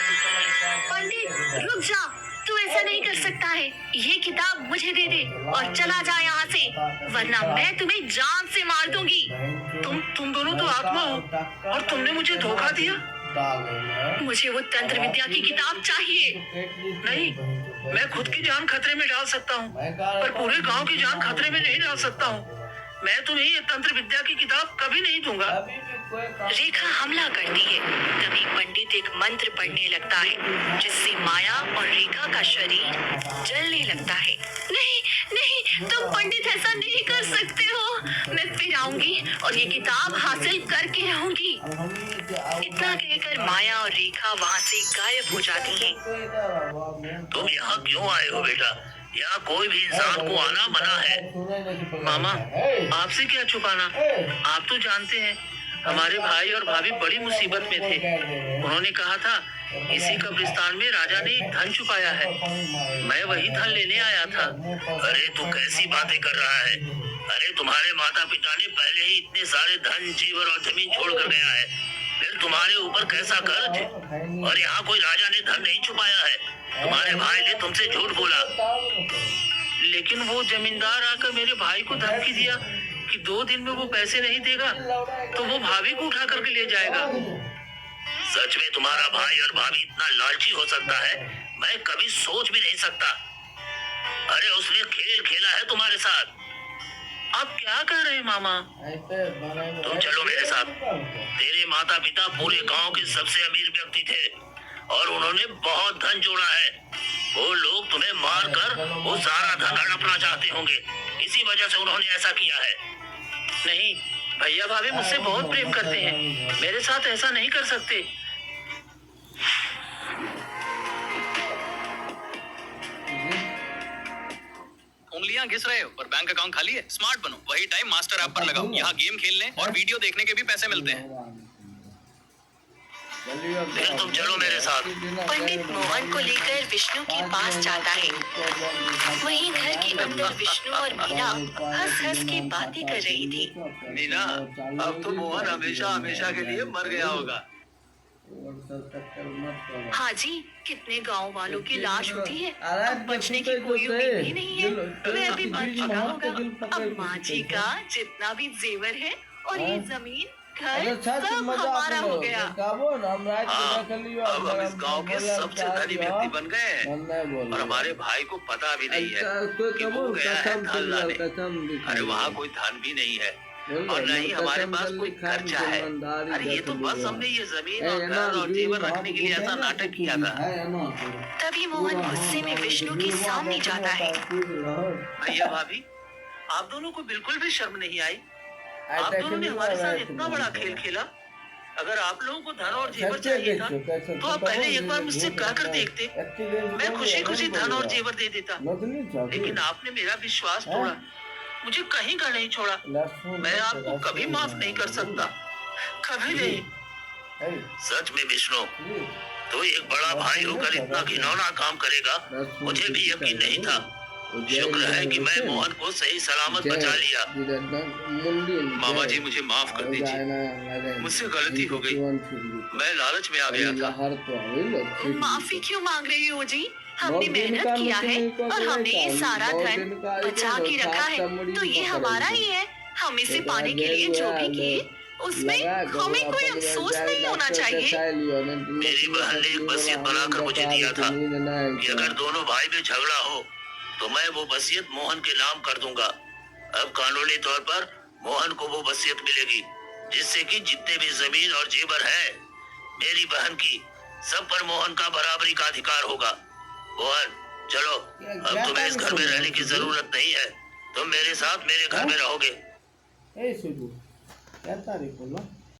पंडित रुक जा, तू ऐसा नहीं कर सकता है। ये किताब मुझे दे दे और चला जा यहाँ से, वरना मैं तुम्हें जान से मार दूंगी। तुम दोनों तो आत्मा हो और तुमने मुझे धोखा दिया। मुझे वो तंत्र विद्या की किताब चाहिए। नहीं, मैं खुद की जान खतरे में डाल सकता हूँ, पर पूरे गांव की जान खतरे में नहीं डाल सकता हूँ। मैं तुम्हें ये तंत्र विद्या की किताब कभी नहीं दूंगा। रेखा हमला करती है। तभी पंडित एक मंत्र पढ़ने लगता है, जिससे माया और रेखा का शरीर जलने लगता है। नहीं नहीं, तुम पंडित ऐसा नहीं कर सकते हो। मैं फिर आऊंगी और ये किताब हासिल करके रहूंगी। इतना कहकर माया और रेखा वहाँ से गायब हो जाती हैं। तुम यहाँ क्यों आए हो बेटा? यहाँ कोई भी इंसान को आना मना है। मामा, आपसे क्या छुपाना? आप तो जानते हैं हमारे भाई और भाभी बड़ी मुसीबत में थे। उन्होंने कहा था इसी कब्रिस्तान में राजा ने एक धन छुपाया है। मैं वही धन लेने आया था। अरे तू कैसी बातें कर रहा है? अरे तुम्हारे माता पिता ने पहले ही इतने सारे धन जीवर और जमीन छोड़ कर गया है, फिर तुम्हारे ऊपर कैसा कर्ज? और यहाँ कोई राजा ने धन नहीं छुपाया है। तुम्हारे भाई ने तुमसे झूठ बोला। लेकिन वो जमींदार आकर मेरे भाई को धमकी दिया कि 2 दिन में वो पैसे नहीं देगा तो वो भाभी को उठा करके ले जाएगा। सच में तुम्हारा भाई और भाभी इतना लालची हो सकता है, मैं कभी सोच भी नहीं सकता। अरे उसने खेल खेला है तुम्हारे साथ। आप क्या कह रहे हैं मामा? तुम चलो मेरे साथ। तेरे माता पिता पूरे गांव के सबसे अमीर व्यक्ति थे और उन्होंने बहुत धन जोड़ा है। वो लोग तुम्हें मार कर वो सारा धन हड़पना चाहते होंगे, इसी वजह से उन्होंने ऐसा किया है। नहीं, भैया भाभी मुझसे बहुत प्रेम करते हैं, मेरे साथ ऐसा नहीं कर सकते। उंगलियां घिस रहे हो पर बैंक अकाउंट खाली है। स्मार्ट बनो, वही टाइम मास्टर ऐप पर लगाओ। यहाँ गेम खेलने और वीडियो देखने के भी पैसे मिलते हैं। फिर तुम चलो मेरे साथ। पंडित मोहन को लेकर विष्णु के पास जाता है। वहीं घर के अंदर विष्णु और मीना हंस हंस के बातें कर रही थी। मीना, अब तो मोहन हमेशा हमेशा के लिए मर गया होगा। हाँ जी, कितने गांव वालों की लाश होती है, अब बचने की कोई उम्मीद ही नहीं है। वह भी मर चुका होगा। अब माँ जी का जितना भी जेवर है और ये जमीन घर सब हमारा हो गया। अब हम इस गांव के सबसे धनी व्यक्ति बन गए हैं और हमारे भाई को पता भी नहीं है कि वो गया है धन लाने। अरे वहाँ कोई धन भी नहीं है और न ही हमारे पास कोई खर्चा है। अरे ये तो बस हमने ये जमीन और घर और जेवर रखने के लिए ऐसा नाटक किया था। तभी मोहन गुस्से में विष्णु के सामने जाता है। भैया भाभी, आप दोनों को बिल्कुल भी शर्म नहीं आई? आप दोनों ने हमारे साथ इतना बड़ा खेल खेला। अगर आप लोगों को धन और जेवर चाहिए था तो आप पहले एक बार मुझसे कहकर देखते, मैं खुशी खुशी धन और जेवर दे देता। लेकिन आपने मेरा विश्वास तोड़ा, मुझे कहीं का नहीं छोड़ा। मैं आपको कभी माफ नहीं कर सकता, कभी नहीं। सच में विष्णु, तो एक बड़ा भाई होकर इतना घिनौना काम करेगा, मुझे भी यकीन नहीं था। शुक्र है कि मैं मोहन को सही सलामत बचा लिया। मामा जी मुझे माफ कर दीजिए, मुझसे गलती हो गई, मैं लालच में आ गया था। माफी क्यों मांग रही हो जी? हमने मेहनत किया है और हमने ये सारा धन बचा के रखा है, तो ये हमारा ही है। हम इसे पाने के लिए जो भी किए उसमें हमें कोई अफसोस नहीं होना चाहिए। मेरी बहन ने एक वसीयत बनाकर मुझे दिया था कि अगर दोनों भाई में झगड़ा हो तो मैं वो वसीयत मोहन के नाम कर दूंगा। अब कानूनी तौर पर मोहन को वो वसीयत मिलेगी, जिससे कि जितने भी जमीन और जेवर है मेरी बहन की, सब पर मोहन का बराबरी का अधिकार होगा। मोहन चलो, अब तुम्हें इस घर में रहने की जरूरत नहीं है। तुम मेरे साथ मेरे घर में रहोगे।